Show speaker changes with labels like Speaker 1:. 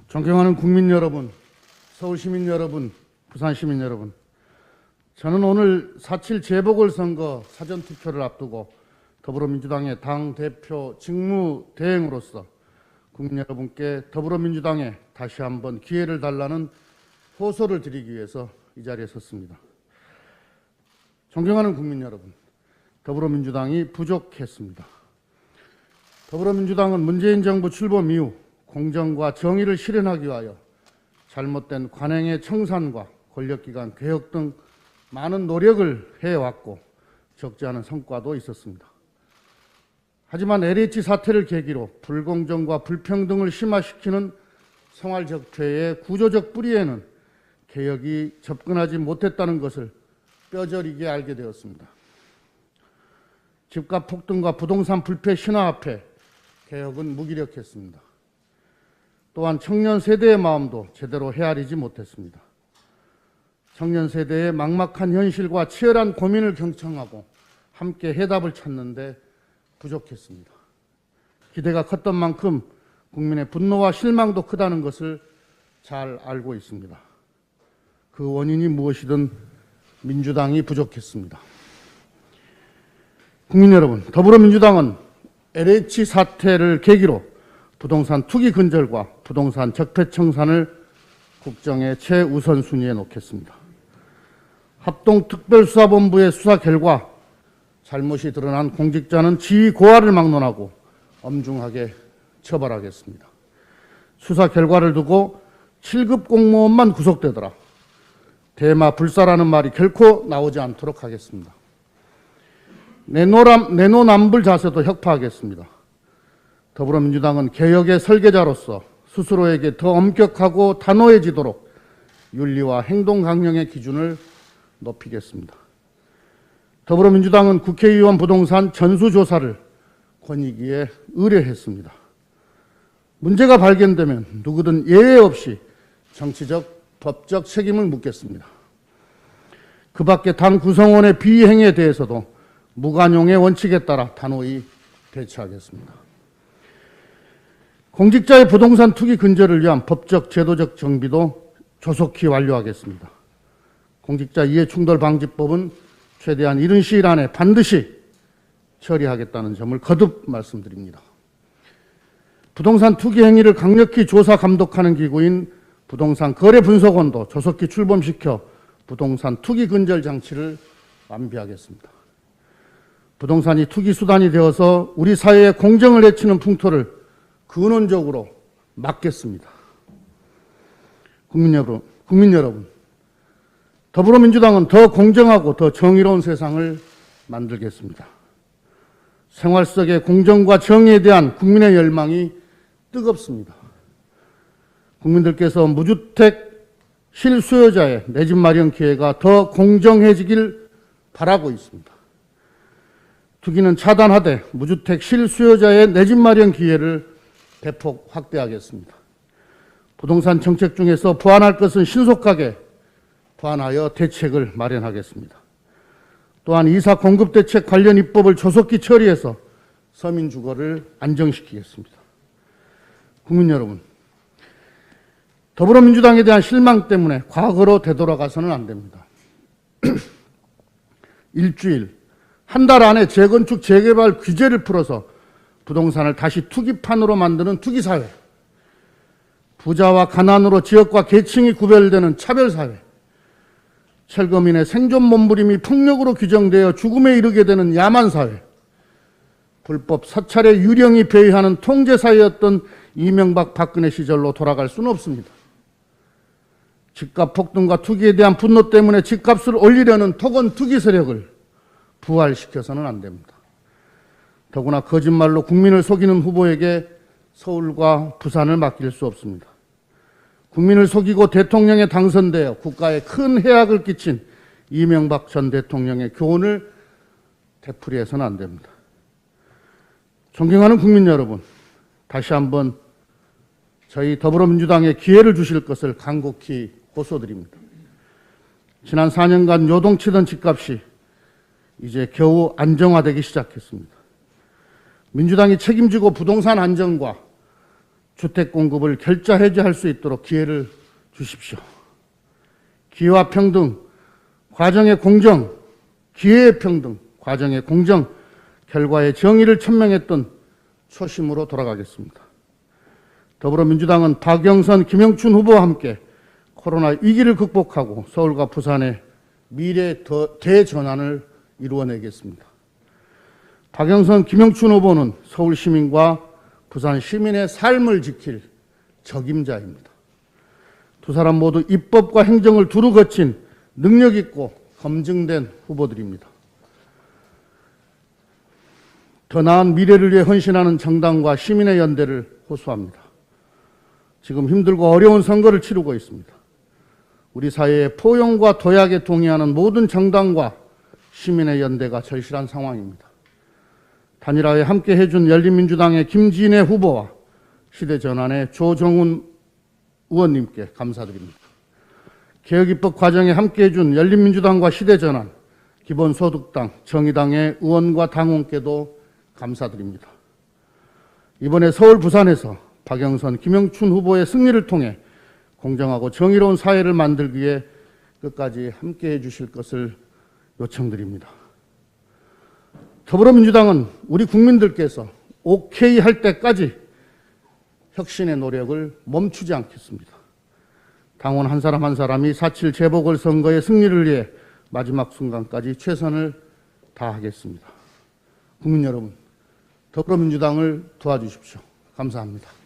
Speaker 1: 존경하는 국민 여러분, 서울 시민 여러분, 부산 시민 여러분, 저는 오늘 4.7 재보궐선거 사전투표를 앞두고 더불어민주당의 당대표 직무대행으로서 국민 여러분께 더불어민주당에 다시 한번 기회를 달라는 호소를 드리기 위해서 이 자리에 섰습니다. 존경하는 국민 여러분, 더불어민주당이 부족했습니다. 더불어민주당은 문재인 정부 출범 이후 공정과 정의를 실현하기 위하여 잘못된 관행의 청산과 권력기관 개혁 등 많은 노력을 해왔고 적지 않은 성과도 있었습니다. 하지만 LH 사태를 계기로 불공정과 불평등을 심화시키는 생활적폐의 구조적 뿌리에는 개혁이 접근하지 못했다는 것을 뼈저리게 알게 되었습니다. 집값 폭등과 부동산 불패 신화 앞에 개혁은 무기력했습니다. 또한 청년 세대의 마음도 제대로 헤아리지 못했습니다. 청년 세대의 막막한 현실과 치열한 고민을 경청하고 함께 해답을 찾는데 부족했습니다. 기대가 컸던 만큼 국민의 분노와 실망도 크다는 것을 잘 알고 있습니다. 그 원인이 무엇이든 민주당이 부족했습니다. 국민 여러분, 더불어민주당은 LH 사태를 계기로 부동산 투기 근절과 부동산 적폐 청산을 국정의 최우선순위에 놓겠습니다. 합동특별수사본부의 수사 결과 잘못이 드러난 공직자는 지위 고하를 막론하고 엄중하게 처벌하겠습니다. 수사 결과를 두고 7급 공무원만 구속되더라. 대마 불사라는 말이 결코 나오지 않도록 하겠습니다. 내노남불 자세도 혁파하겠습니다. 더불어민주당은 개혁의 설계자로서 스스로에게 더 엄격하고 단호해지도록 윤리와 행동 강령의 기준을 높이겠습니다. 더불어민주당은 국회의원 부동산 전수조사를 권익위에 의뢰했습니다. 문제가 발견되면 누구든 예외 없이 정치적, 법적 책임을 묻겠습니다. 그 밖에 당 구성원의 비행에 대해서도 무관용의 원칙에 따라 단호히 대처하겠습니다. 공직자의 부동산 투기 근절을 위한 법적, 제도적 정비도 조속히 완료하겠습니다. 공직자 이해충돌방지법은 최대한 이른 시일 안에 반드시 처리하겠다는 점을 거듭 말씀드립니다. 부동산 투기 행위를 강력히 조사 감독하는 기구인 부동산 거래분석원도 조속히 출범시켜 부동산 투기 근절 장치를 완비하겠습니다. 부동산이 투기 수단이 되어서 우리 사회에 공정을 해치는 풍토를 근원적으로 막겠습니다. 국민 여러분, 더불어민주당은 더 공정하고 더 정의로운 세상을 만들겠습니다. 생활 속의 공정과 정의에 대한 국민의 열망이 뜨겁습니다. 국민들께서 무주택 실수요자의 내 집 마련 기회가 더 공정해지길 바라고 있습니다. 투기는 차단하되 무주택 실수요자의 내 집 마련 기회를 대폭 확대하겠습니다. 부동산 정책 중에서 보완할 것은 신속하게 보완하여 대책을 마련하겠습니다. 또한 이사 공급 대책 관련 입법을 조속히 처리해서 서민 주거를 안정시키겠습니다. 국민 여러분, 더불어민주당에 대한 실망 때문에 과거로 되돌아가서는 안 됩니다. 일주일, 한 달 안에 재건축, 재개발 규제를 풀어서 부동산을 다시 투기판으로 만드는 투기사회, 부자와 가난으로 지역과 계층이 구별되는 차별사회, 철거민의 생존 몸부림이 폭력으로 규정되어 죽음에 이르게 되는 야만사회, 불법 사찰의 유령이 배회하는 통제사회였던 이명박 박근혜 시절로 돌아갈 수는 없습니다. 집값 폭등과 투기에 대한 분노 때문에 집값을 올리려는 토건 투기 세력을 부활시켜서는 안 됩니다. 더구나 거짓말로 국민을 속이는 후보에게 서울과 부산을 맡길 수 없습니다. 국민을 속이고 대통령에 당선되어 국가에 큰 해악을 끼친 이명박 전 대통령의 교훈을 되풀이해서는 안 됩니다. 존경하는 국민 여러분, 다시 한번 저희 더불어민주당에 기회를 주실 것을 간곡히 호소드립니다. 지난 4년간 요동치던 집값이 이제 겨우 안정화되기 시작했습니다. 민주당이 책임지고 부동산 안정과 주택 공급을 결자 해제할 수 있도록 기회를 주십시오. 기회와 평등, 과정의 공정, 기회의 평등, 과정의 공정, 결과의 정의를 천명했던 초심으로 돌아가겠습니다. 더불어민주당은 박영선, 김영춘 후보와 함께 코로나 위기를 극복하고 서울과 부산의 미래 대전환을 이루어내겠습니다. 박영선, 김영춘 후보는 서울 시민과 부산 시민의 삶을 지킬 적임자입니다. 두 사람 모두 입법과 행정을 두루 거친 능력 있고 검증된 후보들입니다. 더 나은 미래를 위해 헌신하는 정당과 시민의 연대를 호소합니다. 지금 힘들고 어려운 선거를 치르고 있습니다. 우리 사회의 포용과 도약에 동의하는 모든 정당과 시민의 연대가 절실한 상황입니다. 단일화에 함께 해준 열린민주당의 김진애 후보와 시대전환의 조정훈 의원님께 감사드립니다. 개혁입법 과정에 함께 해준 열린민주당과 시대전환, 기본소득당, 정의당의 의원과 당원께도 감사드립니다. 이번에 서울, 부산에서 박영선, 김영춘 후보의 승리를 통해 공정하고 정의로운 사회를 만들기 위해 끝까지 함께해 주실 것을 요청드립니다. 더불어민주당은 우리 국민들께서 오케이 할 때까지 혁신의 노력을 멈추지 않겠습니다. 당원 한 사람 한 사람이 4.7 재보궐선거의 승리를 위해 마지막 순간까지 최선을 다하겠습니다. 국민 여러분, 더불어민주당을 도와주십시오. 감사합니다.